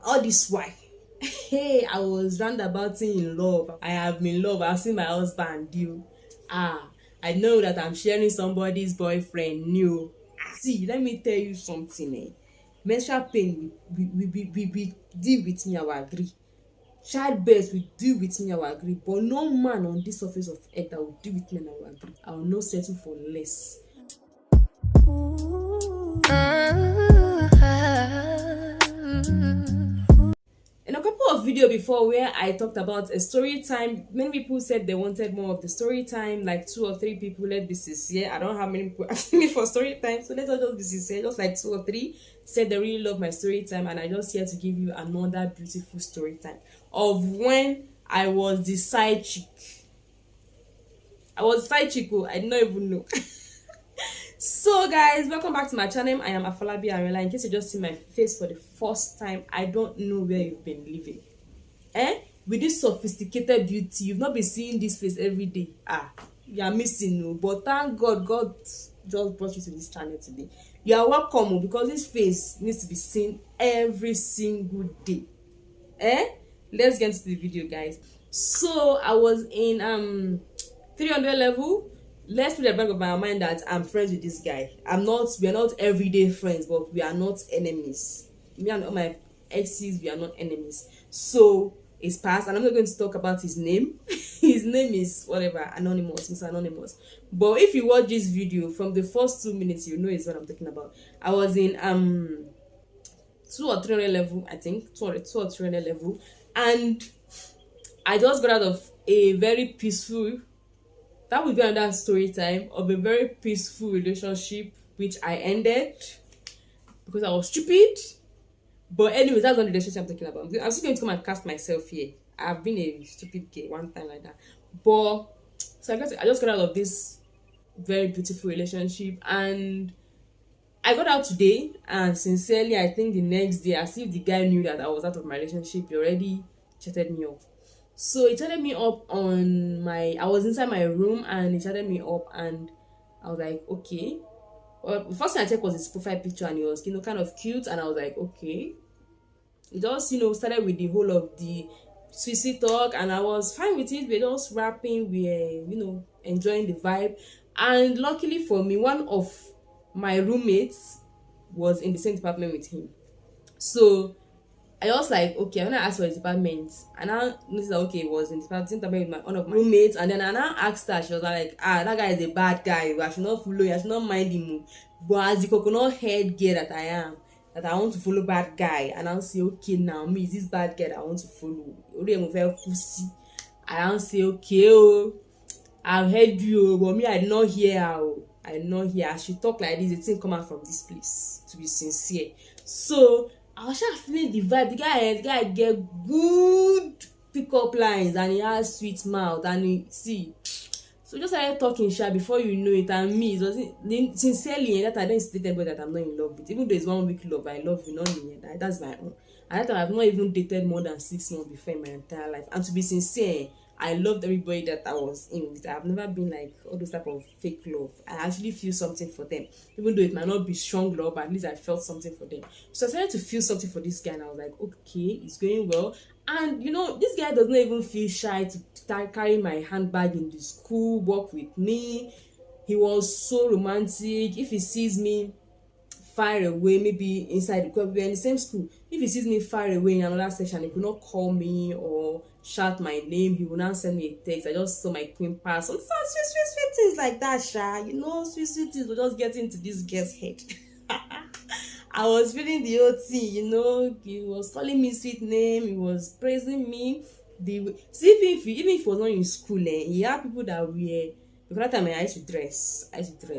All this why, hey, I was roundabouting in love. I have been in love. I've seen my husband you. I know that I'm sharing somebody's boyfriend new. See, let me tell you something, menstrual pain we deal with me, I will agree. Childbirth will deal with me, I will agree. But no man on this surface of earth that will deal with me, and I will agree. I will not settle for less. In a couple of videos before where I talked about a story time, many people said they wanted more of the story time, like 2 or 3 people. Let's be sincere. I don't have many people asking me for story time, so let's just be sincere. Just like 2 or 3 said they really love my story time, and I just here to give you another beautiful story time of when I was the side chick. I was side chick. I did not even know. So guys, welcome back to my channel. I am Afolabi Ariola. In case you just see my face for the first time, I don't know where you've been living. With this sophisticated beauty, you've not been seeing this face every day. You are missing, no. But thank God, God just brought you to this channel today. You are welcome, because this face needs to be seen every single day. Let's get into the video, guys. So I was in 300 level. Let's put the back of my mind that I'm friends with this guy. We are not everyday friends, but we are not enemies. Me and all my exes, we are not enemies. So it's past, and I'm not going to talk about his name. His name is whatever, anonymous, Mr. Anonymous. But if you watch this video from the first 2 minutes, you know it's what I'm talking about. I was in 2 or 300 level, I think, 2 or 300 level, and I just got out of a very peaceful, that would be another story time, of a very peaceful relationship which I ended because I was stupid. But anyways, that's not the relationship I'm talking about. I'm still going to come and cast myself here. I've been a stupid gay one time like that. But so I just got out of this very beautiful relationship, and I got out today, and sincerely I think the next day, as if the guy knew that I was out of my relationship, he already chatted me up. So he chatted me up I was inside my room, and he chatted me up, and I was like, okay. Well, the first thing I checked was his profile picture, and he was, kind of cute, and I was like, okay. It just, started with the whole of the sweet talk, and I was fine with it. We're just rapping, we're, enjoying the vibe. And luckily for me, one of my roommates was in the same department with him. So I was like, okay, when I asked for his department, and I noticed that, okay, it was in the department with one of my roommates, and then I now asked her, she was like, that guy is a bad guy, I should not follow him, I should not mind him. But as the coconut head girl that I am, that I want to follow bad guy, and I'll say, okay, now me is this bad guy that I want to follow. I don't say, okay, I've heard you, but me, I did not hear her. I did not hear her. She talk like this, the thing come out from this place, to be sincere. So I was just feeling the vibe. The guy get good pick-up lines, and he has sweet mouth, and he see. So just started talking before you know it, and me, it wasn't sincerely, and that I don't state anybody that I'm not in love with. Even though it's 1 week love, I love you, not me. That's my own. And that time I've not even dated more than 6 months before in my entire life. And to be sincere, I loved everybody that I was in with. I've never been like all those type of fake love. I actually feel something for them, even though it might not be strong love, but at least I felt something for them. So I started to feel something for this guy, and I was like, okay, it's going well. And this guy does not even feel shy to carry my handbag in the school, walk with me. He was so romantic. If he sees me far away, maybe inside, because we're in the same school, if he sees me far away in another section, he could not call me or shout my name. He will now send me a text. I just saw my queen pass. Some sweet things like that, sweet things will just get into this girl's head. I was feeling the whole thing, he was calling me sweet name, he was praising me. Even if he was not in school, he had people that were, because that time I used to dress,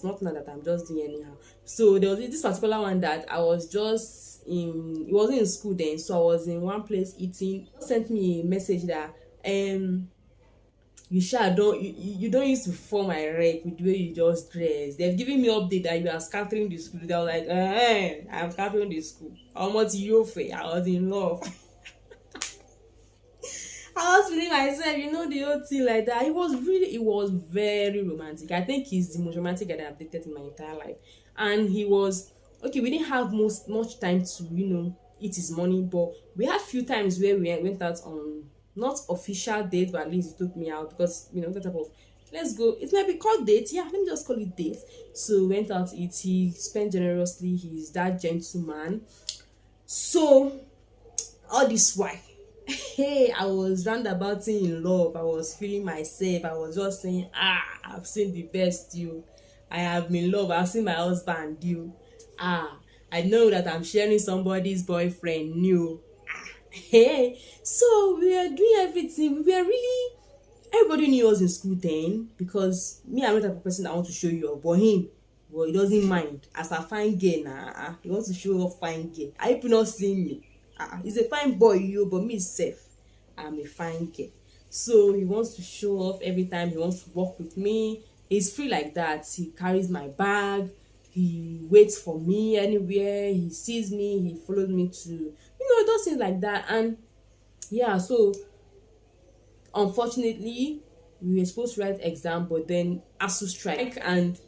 not now that I'm just doing anyhow. So there was this particular one that I was just it wasn't in school then, so I was in one place eating. He sent me a message that you don't used to form my rep with the way you just dress. They've given me update that you are scattering the school. They were like, I'm scattering the school. How much you offer? I was in love. I was feeling myself, the whole thing like that. It was very romantic. I think he's the most romantic guy that I've dated in my entire life. And he was okay. We didn't have much time to, eat his money. But we had few times where we went out on not official date, but at least he took me out because that type of let's go. It might be called date, yeah. Let me just call it date. So we went out to eat. He spent generously. He's that gentleman. So all this while, hey, I was roundabout in love. I was feeling myself. I was just saying, I've seen the best you. I have been love. I've seen my husband you. I know that I'm sharing somebody's boyfriend new. Hey, so we were doing everything. We were really everybody knew us in school then because me, I'm not the type of person that want to show you up, but him, well, he doesn't mind. As a fine girl, he wants to show off fine girl. I hope you not seeing me. He's a fine boy, you, but me safe. I'm a fine girl. So he wants to show off every time. He wants to walk with me. He's free like that. He carries my bag. He waits for me anywhere. He sees me. He follows me to, he does things like that. And yeah, so unfortunately, we were supposed to write exam, but then ASU strike, and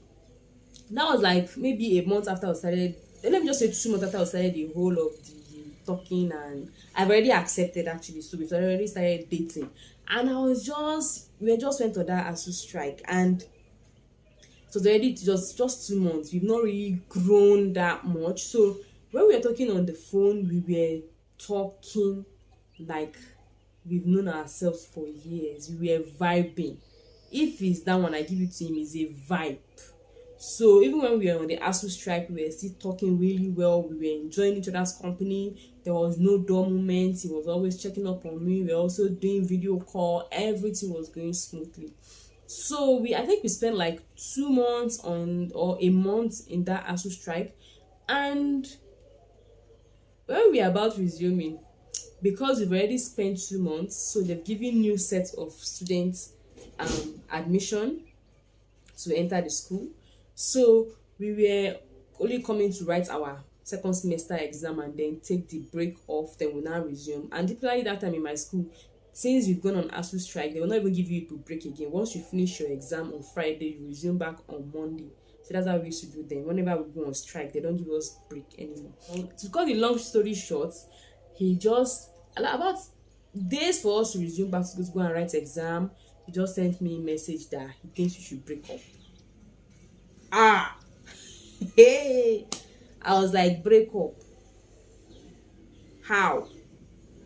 that was like maybe a month after I started. Let me just say 2 months after I started the whole of the talking, and I've already accepted actually. So we've already started dating, and we just went on that ASU strike, and it was already just 2 months. We've not really grown that much. So when we were talking on the phone, we were talking like we've known ourselves for years. We were vibing. If it's that one I give it to him, is a vibe. So even when we were on the ASU strike, we were still talking really well. We were enjoying each other's company. There was no dull moments. He was always checking up on me. We were also doing video call. Everything was going smoothly. So I think we spent like 2 months or a month in that ASU strike. And when we are about resuming, because we've already spent 2 months, so they've given new sets of students admission to enter the school. So we were only coming to write our second semester exam and then take the break off, then we'll now resume. And typically that time in my school, since you've gone on ASU strike, they will not even give you a break again. Once you finish your exam on Friday, you resume back on Monday. So that's how we used to do them. Whenever we go on strike, they don't give us break anymore. To cut the long story short, he just about days for us to resume back to go and write exam, he just sent me a message that he thinks we should break up. Hey, I was like, break up? How?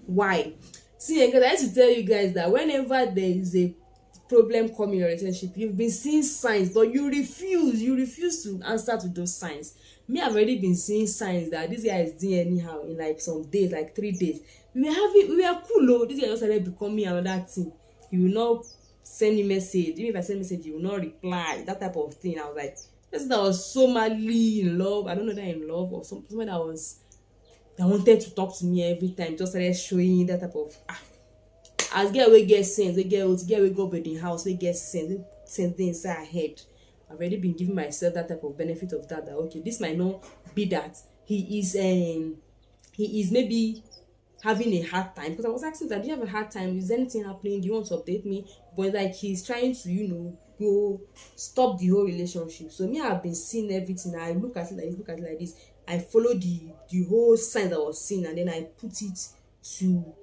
Why? See, because I used to tell you guys that whenever there is a problem coming in your relationship, you've been seeing signs, but you refuse to answer to those signs. Me, I've already been seeing signs that this guy is doing anyhow in like some days, like 3 days. We were cool, though. This guy just started becoming another thing. He will not send me message. Even if I send message, he will not reply. That type of thing. I was like, person that was so madly in love. I don't know that in love or someone that wanted to talk to me every time. Just started showing that type of as girl we get sense, we get we go by the house, we get sense inside her head. I've already been giving myself that type of benefit of that okay, this might not be that he is maybe having a hard time, because I was asking that, do you have a hard time, is anything happening, do you want to update me? But like he's trying to go stop the whole relationship. So me, I've been seeing everything. I look at it like this. I follow the whole signs I was seeing, and then I put it to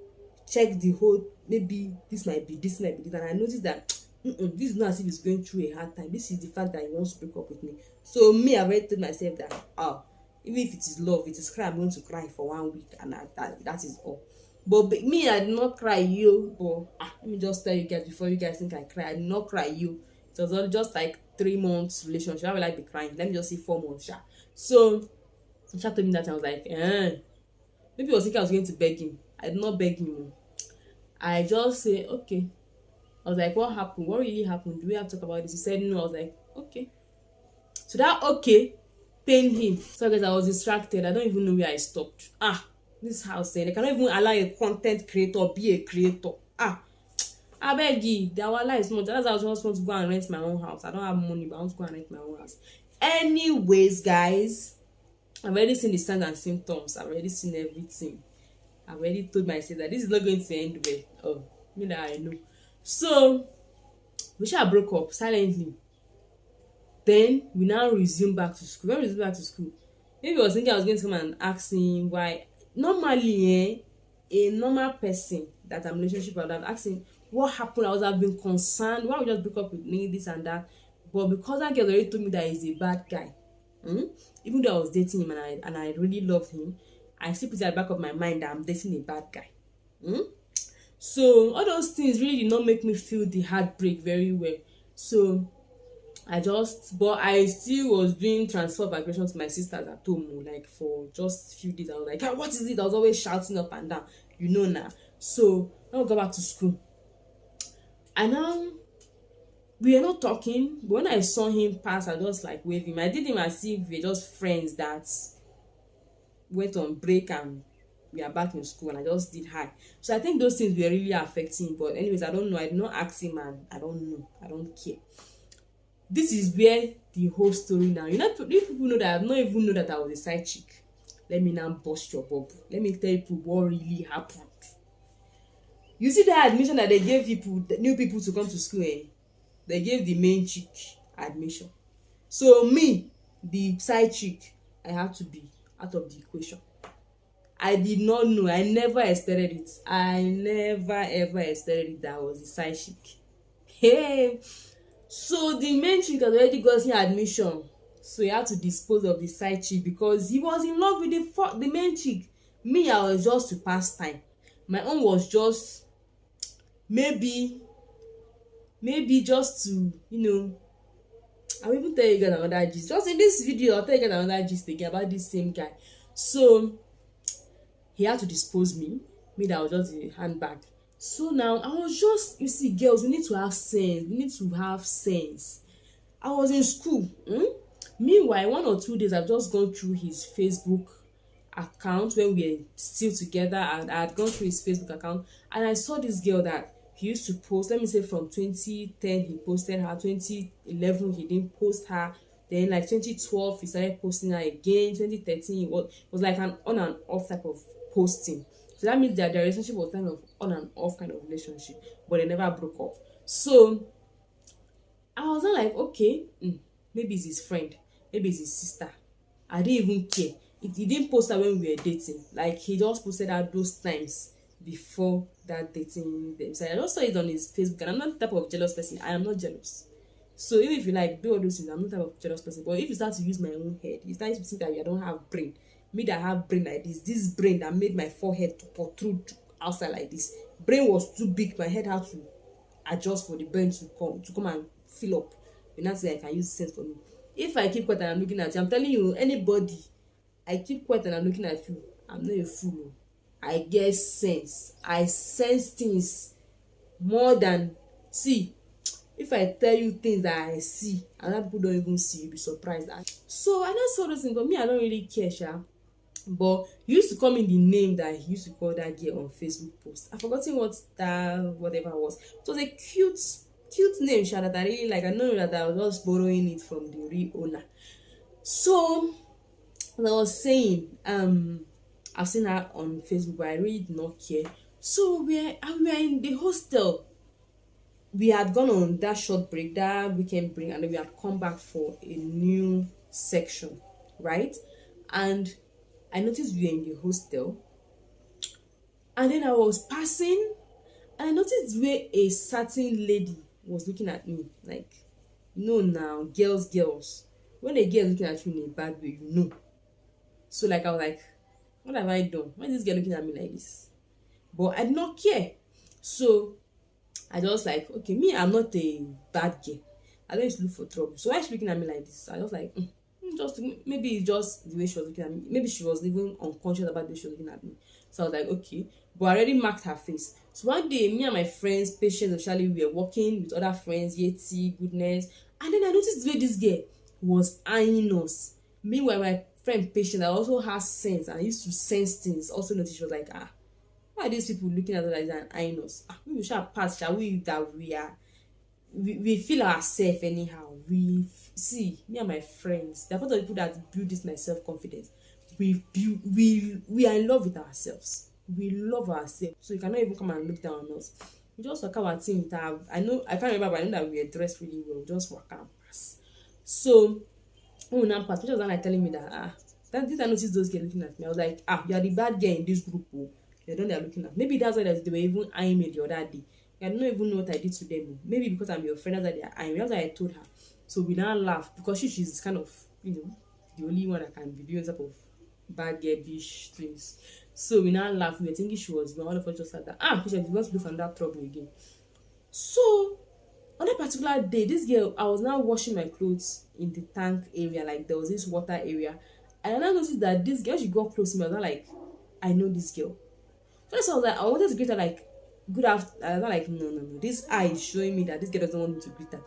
check the whole, maybe this might be this, and I noticed that this is not as if he's going through a hard time. This is the fact that he wants to break up with me. So me, I've already told myself that even if it is love, it is cry, I'm going to cry for 1 week, and that is all. But me, I did not cry you. But let me just tell you guys before you guys think I cry. I did not cry you. It was all just like 3 months relationship. How will I be crying? Let me just say 4 months. So she told me that, I was like, maybe he was thinking I was going to beg him. I did not beg him. I just say, okay. I was like, what happened? What really happened? Do we have to talk about this? He said no. I was like, okay. So that okay pained him. So guys, I was distracted. I don't even know where I stopped. This house saying they cannot even allow a content creator be a creator. I beg you, our life is much. That's why I just want to go and rent my own house. I don't have money, but I want to go and rent my own house. Anyways, guys, I've already seen the signs and symptoms. I've already seen everything. I've already told myself that this is not going to end well. Me that I know. So we shall broke up silently. Then we now resume back to school. When we resume back to school, maybe I was thinking I was going to come and ask him why. Normally, a normal person that I'm in a relationship with, I'm asking what happened. I would have been concerned. Why would you just break up with me, this and that? But because that girl already told me that he's a bad guy, mm, even though I was dating him and I really loved him, I still put it at the back of my mind that I'm dating a bad guy. Mm? So all those things really did not make me feel the heartbreak very well. So but I still was doing transfer of aggression to my sisters at home, oh, like for just a few days. I was like, "Ah, what is it?" I was always shouting up and down, now. So when we got back to school, and now we were not talking. But when I saw him pass, I just like waved him. I did him as if we're just friends that went on break and we are back in school, and I just did hi. So I think those things were really affecting. But anyways, I don't know. I did not ask him, and I don't know. I don't care. This is where the whole story now. If people know that, I not even know that I was a side chick. Let me now bust your bubble. Let me tell you what really happened. You see that admission that they gave people, the new people to come to school, eh? They gave the main chick admission. So me, the side chick, I had to be out of the equation. I did not know. I never expected it. I never ever expected it that I was a side chick. Hey. So the main chick had already gotten admission, so he had to dispose of the side chick because he was in love with the main chick. Me, I was just to pass time. My own was just maybe just to I'll even tell you guys another gist. Just in this video, I'll tell you guys another gist again about this same guy. So he had to dispose me that was just in the handbag. So now I was just, you see, girls, we need to have sense. We need to have sense. I was in school. Meanwhile, 1 or 2 days, I've just gone through his Facebook account when we were still together, and I had gone through his Facebook account, and I saw this girl that he used to post. Let me say from 2010 he posted her, 2011 he didn't post her, then like 2012 he started posting her again, 2013 it was like an on and off type of posting. So that means that their relationship was kind of on and off kind of relationship, but they never broke up. So I was not like, okay, maybe it's his friend, maybe it's his sister. I didn't even care. He didn't post her when we were dating. Like, he just posted her those times before that dating them. So I just saw it on his Facebook, and I'm not the type of jealous person. I am not jealous. So even if you like do all those things, I'm not the type of jealous person. But if you start to use my own head, you start to think that you don't have brain. Me that have brain like this brain that made my forehead to protrude outside like this. Brain was too big. My head had to adjust for the brain to come and fill up. And that's why I can use sense for me. If I keep quiet and I'm looking at you, I'm telling you, anybody, I keep quiet and I'm looking at you, I'm not a fool. I get sense. I sense things more than, see, if I tell you things that I see and other people don't even see, you'll be surprised. So I just saw those things, but me, I don't really care, sha. But he used to call me the name that he used to call that girl on Facebook post. I've forgotten what that whatever was. It was a cute name, sha, that I really like. I know that I was just borrowing it from the real owner. So as I was saying, I've seen her on Facebook, but I really did not care. So we are in the hostel. We had gone on that short break, that weekend break, and then we had come back for a new section, right? And I noticed we were in the hostel, and then I was passing, and I noticed where a certain lady was looking at me, like, now, girls. When a girl is looking at you in a bad way, So like I was like, what have I done? Why is this girl looking at me like this? But I did not care. So I just like, okay, me, I'm not a bad girl. I don't used to look for trouble. So why is she looking at me like this? I was like, just maybe it's just the way she was looking at me. Maybe she was even unconscious about the way she was looking at me. So I was like, okay. But I already marked her face. So one day, me and my friends, Patience, especially, we were walking with other friends, Yeti, Goodness. And then I noticed the way this girl was eyeing us. Meanwhile, my friend Patience, I also has sense. I used to sense things. Also noticed she was like, why are these people looking at us like that and eyeing us? We shall pass, shall we? That we feel ourselves anyhow. See, me and my friends, they're part of the people that build this my self-confidence. We are in love with ourselves. We love ourselves. So you cannot even come and look down on us. We just walk our team. I can't remember, but I know that we were dressed really well. Just walk and pass. So when we now pass, people was like telling me that That did I notice those girls looking at me? I was like, ah, you are the bad girl in this group. Oh. They're the one they're looking at. Maybe that's why they were even eyeing me the other day. I don't even know what I did to them. Oh. Maybe because I'm your friend, that's why they're eyeing me. That's why I told her. So we now laugh because she's kind of, the only one that can be doing type of bad girl bish things. So we now laugh. We were thinking she was, all of us just like that. Ah, she said, you want to look for that trouble again. So on that particular day, this girl, I was now washing my clothes in the tank area, like there was this water area, and I noticed that this girl, she got close to me. I was not like, I know this girl. First, I was like, I wanted to greet her like, good afternoon. I was not like, no. This eye is showing me that this girl doesn't want me to greet her.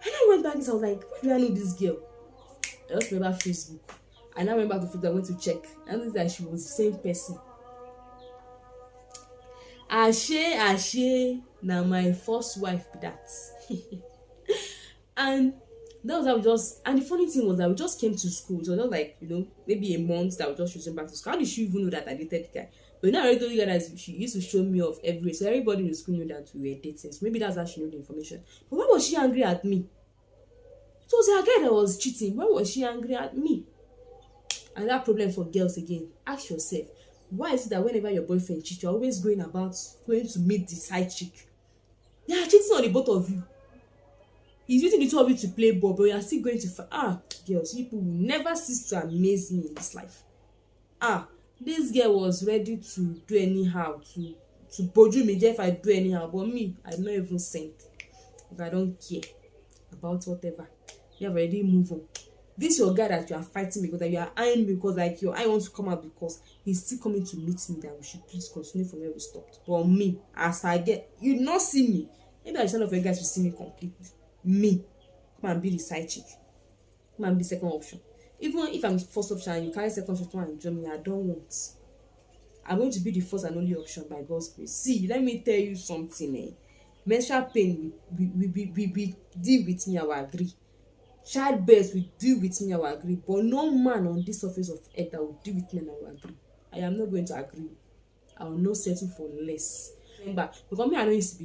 And I went back, I was like, why do I know this girl? I just remember Facebook. And I went back to Facebook, I went to check. And I noticed that she was the same person. Ashe, now my first wife be that. And that was how we just, and the funny thing was that we just came to school. So it was just like, maybe a month that we just resumed back to school. How did she even know that I dated the guy? But now I already told you guys that she used to show me off everywhere. So everybody in the school knew that we were dating. So maybe that's how she knew the information. But why was she angry at me? It was her guy that was cheating. Why was she angry at me? And that problem for girls again. Ask yourself, why is it that whenever your boyfriend cheats, you're always going to meet the side chick? They are cheating on the both of you. He's using the two of you to play ball, but you are still going to girls, people will never cease to amaze me in this life. This girl was ready to do anyhow, to boju me if I do anyhow, but me, I'm not even sent. If I don't care about whatever, you have already moved on. This your guy that you are fighting because that you are eyeing because like your eye wants to come out because he's still coming to meet me, that we should please continue from where we stopped. But me, as I get, you not see me. Maybe I stand up for you guys to see me completely. Me, come and be the side chick. Come and be second option. Even if I'm first option and you carry second option and join me, I don't want. I'm going to be the first and only option by God's grace. See, let me tell you something. Menstrual pain, we deal with me, I will agree. Childbirth will deal with me, I will agree. But no man on this surface of earth that will deal with me, and I will agree. I am not going to agree. I will not settle for less. Remember, because me, I don't used to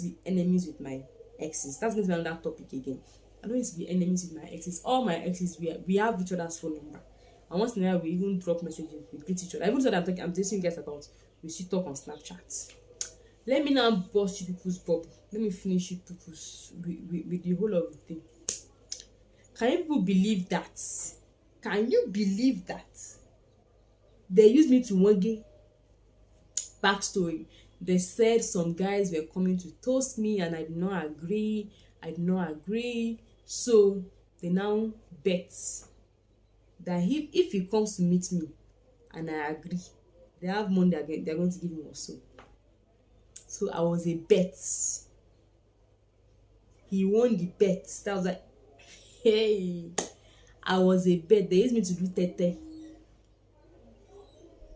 be enemies with my exes. That's going to be another topic again. I don't used to be enemies with my exes. All my exes, we have each other's phone number. And once in a while, we even drop messages. We greet each other. Even so that I'm telling you guys about, we still talk on Snapchat. Let me now bust you people's bubble. Let me finish you people's with the whole of the thing. Can you people believe that? Can you believe that? They used me to Wage. Backstory. They said some guys were coming to toast me and I did not agree. So they now bet that if he comes to meet me and I agree, they have money they're going to give him also. So I was a bet. He won the bet. That was like, hey, I was a bet. They used me to do tete.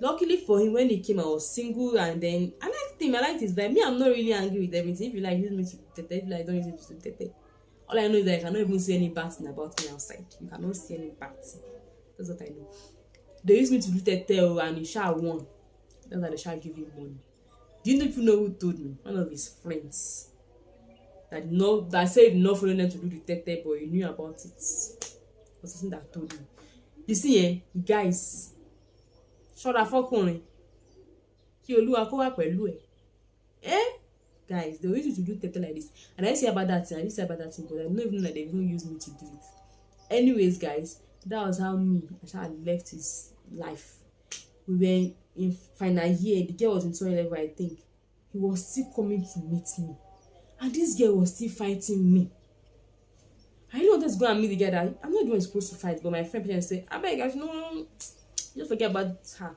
Luckily for him, when he came, I was single, and then I liked him. I liked his vibe. Me, I'm not really angry with everything. If you like, use me to tete. If you like, don't use me to tete. All I know is that I cannot even see any bad thing about me outside. You cannot see any bad thing. That's what I know. They used me to do tete, and he shall won. That's why they shall give him money. Do you know who told me? One of his friends. That said not for them to do the tete, but he knew about it. It was something that told me. You see, guys. Ṣọ́ra fọ́kùnrin kí Olúwa kó wà pẹ̀lú ẹ. Guys, they used to do tete like this, and I say about that thing, but I don't even know that they even used me to do it. Anyways, guys, that was how I left his life. We were in final year. The girl was in 2011, I think. He was still coming to meet me, and this girl was still fighting me. I didn't want to go and meet the girl that I'm not even supposed to fight, but my friend said, I beg, guys, no. Just forget about her.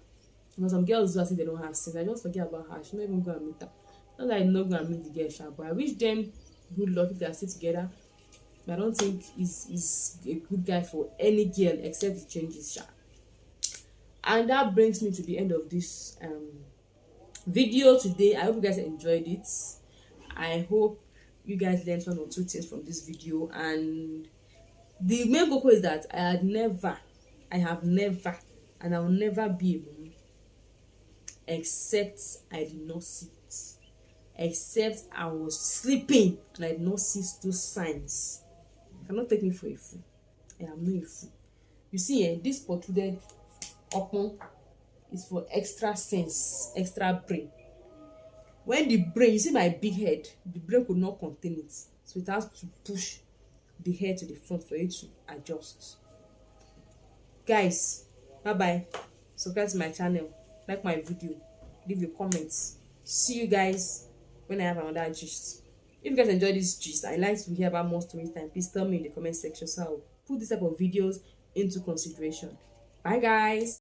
Because some girls do say they don't have sense. I just forget about her. She not even go and meet her. Not that I not go and meet the girl, but I wish them good luck if they are still together. But I don't think he's a good guy for any girl except he changes sha. And that brings me to the end of this video today. I hope you guys enjoyed it. I hope you guys learned one or two things from this video. And the main goal is that I have never, and I will never be a woman except I did not see it. Except I was sleeping and I did not see those signs. You cannot take me for a fool. I am not a fool. You see, this protruded Upon is for extra sense, extra brain. When the brain, you see my big head, the brain could not contain it, so it has to push the head to the front for it to adjust. Guys, bye bye. Subscribe to my channel, like my video, leave your comments. See you guys when I have another gist. If you guys enjoy this gist and like to hear about more story time, please tell me in the comment section so I'll put this type of videos into consideration. Bye guys.